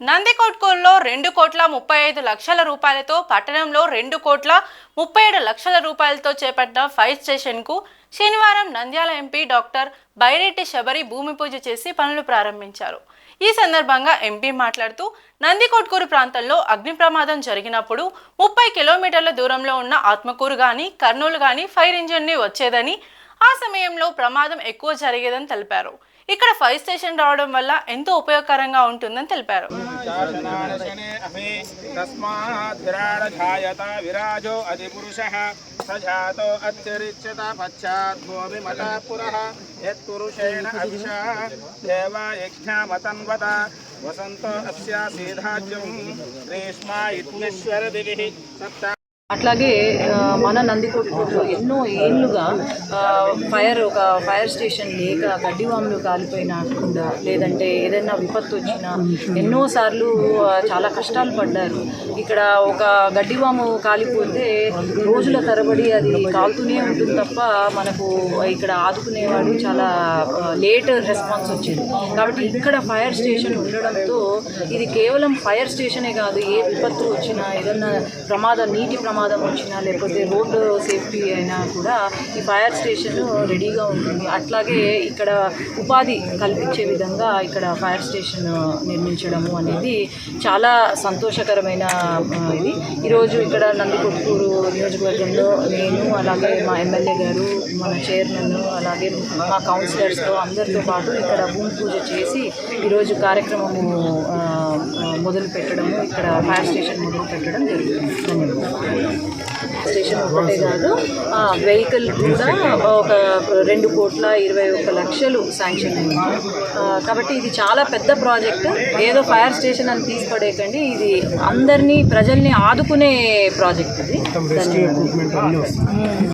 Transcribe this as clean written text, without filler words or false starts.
నందికొట్కూరులో 2,35,00,000 రూపాయలతో పట్టణంలో 2,37,00,000 రూపాయలతో చేపట్టిన ఫైర్ స్టేషన్కు శనివారం నంద్యాల ఎంపీ డాక్టర్ బైరెడ్డి శబరి భూమి పూజ చేసి పనులు ప్రారంభించారు. ఈ సందర్భంగా ఎంపీ మాట్లాడుతూ నందికొట్కూరు ప్రాంతంలో అగ్ని ప్రమాదం జరిగినప్పుడు 30 కిలోమీటర్ల దూరంలో ఉన్న ఆత్మకూరు గాని కర్నూలు గాని ఫైర్ ఇంజిన్ ని వచ్చేదని, ఆ సమయంలో ప్రమాదం ఎక్కువ జరిగేదని తెలిపారు. ఇక్కడ ఫైర్ స్టేషన్ రావడం వల్ల ఎంతో ఉపయోగకరంగా ఉంటుందని తెలిపారు. అట్లాగే మన నందికొట్కూరులో ఎన్నో ఏళ్ళుగా ఫైర్ స్టేషన్ లేక గడ్డివాములు కాలిపోయినకుండా, లేదంటే ఏదైనా విపత్తు వచ్చినా ఎన్నోసార్లు చాలా కష్టాలు పడ్డారు. ఇక్కడ ఒక గడ్డివాము కాలిపోతే రోజుల తరబడి అది కాలుతూనే ఉంటుంది తప్ప మనకు ఇక్కడ ఆదుకునేవాడు చాలా లేట్ రెస్పాన్స్ వచ్చింది. కాబట్టి ఇక్కడ ఫైర్ స్టేషన్ ఉండడంతో ఇది కేవలం ఫైర్ స్టేషనే కాదు, ఏ విపత్తు వచ్చినా, ఏదన్నా నీటి ప్రమాదం వచ్చినా, లేకపోతే రోడ్డు సేఫ్టీ అయినా కూడా ఈ ఫైర్ స్టేషన్ రెడీగా ఉంటుంది. అట్లాగే ఇక్కడ ఉపాధి కల్పించే విధంగా ఇక్కడ ఫైర్ స్టేషన్ నిర్మించడము అనేది చాలా సంతోషకరమైన ఇది. ఈరోజు ఇక్కడ నందికొట్కూరు నియోజకవర్గంలో నేను, అలాగే మా ఎమ్మెల్యే గారు, మన చైర్మన్, అలాగే మా కౌన్సిలర్స్తో అందరితో పాటు ఇక్కడ భూమి పూజ చేసి ఈరోజు కార్యక్రమము మొదలు పెట్టడము, ఇక్కడ ఫైర్ స్టేషన్ మొదలు పెట్టడం జరుగుతుంది. ధన్యవాదాలు. స్టేషన్ ఒకటే కాదు, వెహికల్ కూడా ఒక 2,21,00,000 శాంక్షన్ అయింది. కాబట్టి ఇది చాలా పెద్ద ప్రాజెక్ట్. ఏదో ఫైర్ స్టేషన్ అని తీసిపడేయకండి, ఇది అందరినీ ప్రజల్ని ఆదుకునే ప్రాజెక్ట్ ఇది.